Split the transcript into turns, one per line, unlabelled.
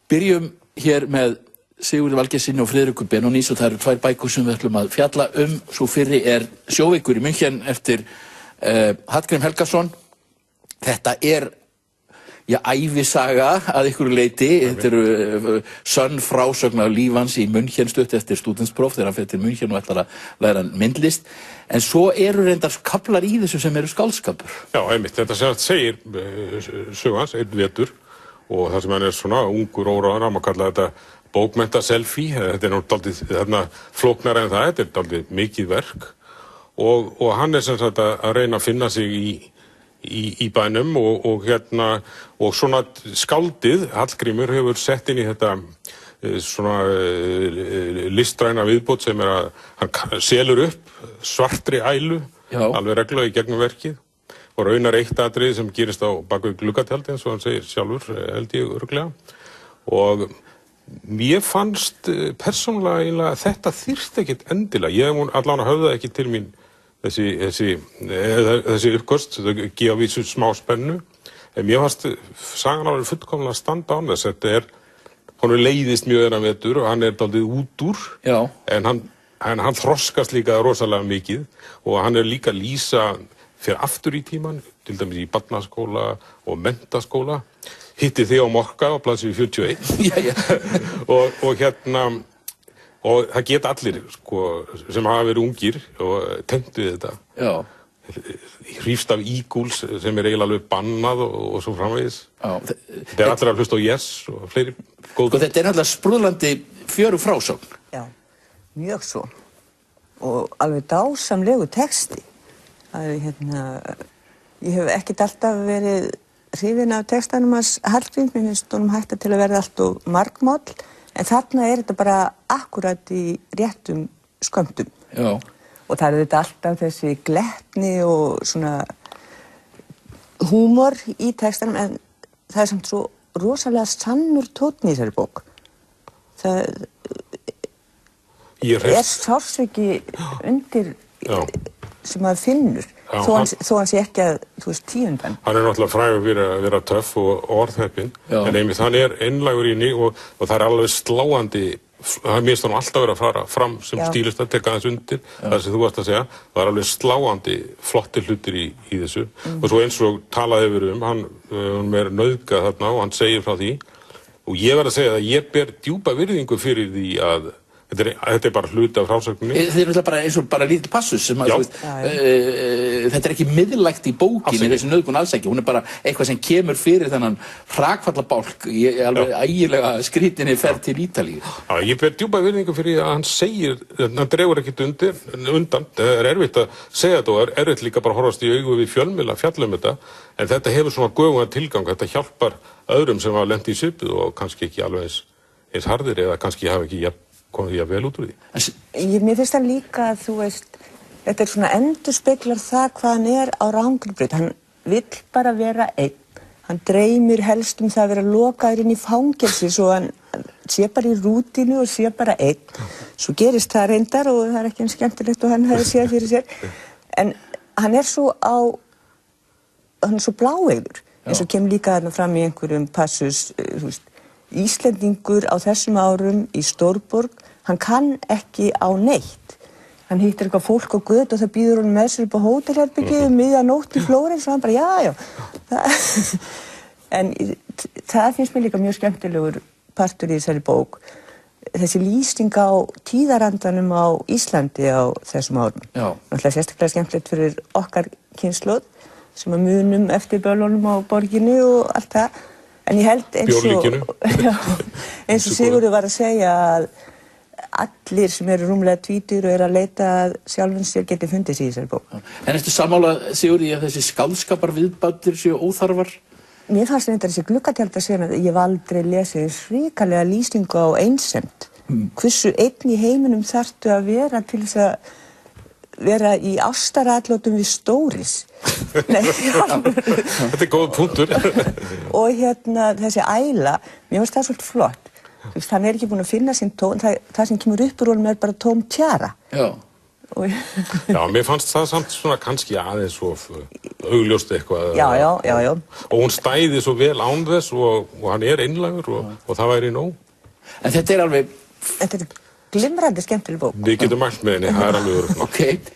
Byrjum hér með Sigurði Valgeirssyni og Friðriku Benónís og það eru tvær bækur sem við ætlum að fjalla Sú fyrri Sjóveikur í München eftir Hallgrím Helgason. Þetta ævisaga að ykkur leyti. Þetta eru sönn frásögn af líf hans í München stutt eftir stúdentspróf þegar hann fer til München og ætlar að læra myndlist. En svo eru reyndar kaflar í þessu sem eru skáldskapur.
Já, einmitt. Þetta segir sögans, einn vetur og það sem hann svona ungur óráðan, maður kalla þetta bókmennta selfie. Þetta nú dálítið flóknara en það, þetta dálítið mikið verk og hann sem sagt að reyna að finna sig í bænum og svona skáldið Hallgrímur hefur sett inn í þetta svona listræna viðbót sem að hann selur upp svartri ælu alveg reglulega í gegnum verkið og raunar eitt atriði sem gerist á bak við gluggatjaldi eins og hann segir sjálfur, held ég örugglega. Og mér fannst persónulega eiginlega að þetta þyrfti ekkert endilega. Ég allan að höfða ekki til mín þessi uppköst, þau gefa vísu smá spennu. En mér fannst sagan alveg fullkomlega að standa án þess. Honum leiðist mjög þennan vetur og hann dálítið út úr. En hann þroskast líka rosalega mikið og hann líka að lýsa fyrir aftur í tíman, til dæmis í barnaskóla og menntaskóla. Hitti þig á Mokka á blaðsíðu 41. og það geta allir sem hafa verið ungir og tengt við þetta. Hrífst af Eagles sem eiginlega alveg bannað og svo framvegis. Þetta allir að hlusta á Yes og fleiri góð.
Þetta náttúrulega sprúðlandi fjöru frásögn.
Já, mjög svo. Og alveg dásamlegu texti. Ég hef ekkert alltaf verið hrifin af textanum hans Hallgríms, mér finnst honum hægt til að verða allt of margmáll, en þarna þetta bara akkúrat í réttum skömmtum. Og það þetta alltaf þessi glettni og svona húmor í textanum, en það samt svo rosalega sannur tónn í þessari bók. Það sársauki undir sem maður finnur, þó hann sé ekki að, tíundan.
Hann náttúrulega frægur fyrir að vera töff og orðheppinn, en einmitt hann einlægur í henni og það alveg sláandi, það minnst hann alltaf verið að fara fram sem stílista, tekka aðeins undir, það sem þú varst að segja, það alveg sláandi flotti hlutir í þessu. Og svo eins og talaði yfir hann nauðgað þarna og hann segir frá því, og ég verð að segja að ég ber djúpa virðingu fyrir því að þetta bara hluti af frásögninni.
Þetta náttúrulega eins og bara lítill passus sem að, þetta ekki miðlægt í bókinni, þessi nauðgun alls ekki. Hún bara eitthvað sem kemur fyrir þennan hrakfallabálk í alveg ægilega skrítinni ferð til Ítalíu.
Já, ég ber djúpa virðingu fyrir að hann segir, hann dregur ekkert undan, það erfitt að segja þetta og erfitt líka bara að horfast í augu við fjölmiðla að fjalla þetta, en þetta hefur svona göfugan tilgang, þetta hjálpar öðrum sem hafa lent í svipuðu og kannski ekki alveg eins harðir eða kannski hafa ekki komið vel út úr því.
Mér finnst það líka að þetta svona endurspeglar það hvað hann á rangri braut. Hann vill bara vera einn. Hann dreymir helst það að vera lokaður inn í fangelsi svo hann sé bara í rútínu og sé bara einn. Svo gerist það reyndar og það ekki eins skemmtilegt og hann hefði séð fyrir sér. En hann svo bláeygður. Eins og kemur líka þarna fram í einhverjum passus, Íslendingur á þessum árum í stórborg, hann kann ekki á neitt. Hann hittir eitthvað fólk á götu og það býður honum með sér upp á hótelherbergi miðja nótt í Flórens og hann bara já. En það finnst mér líka mjög skemmtilegur partur í þessari bók. Þessi lýsing á tíðarandanum á Íslandi á þessum árum. Náttúrulega sérstaklega skemmtilegt fyrir okkar kynslóð sem að munum eftir böllunum á borginni og allt það. En ég held eins og Sigurður var að segja að allir sem eru rúmlega tvítur og að leita að sjálfum sér geti fundið sig í þessari bók.
En ertu sammála, Sigurður, að þessi skáldskaparviðbætur séu óþarfar?
Mér fannst þetta þessi gluggatjaldasena að ég hef aldrei lesið hrikalega lýsingu á einsemd. Hversu einn í heiminum þarftu að vera til þess að vera í ástaratlótum við Stóris.
Þetta góð punktur.
Og þessi æla, mér finnst það svolítið flott. Hann ekki búinn að finna sinn tón, það sem kemur upp úr honum bara tóm tjara.
Já, mér fannst það samt svona kannski aðeins svo augljóst eitthvað.
Já.
Og hún stæði svo vel án þess og hann einlægur og það væri nóg.
En þetta er alveg...
Þetta er glimrandi skemmtileg bók.
Við getum mælt með henni, það er alveg örugglega.
Ok.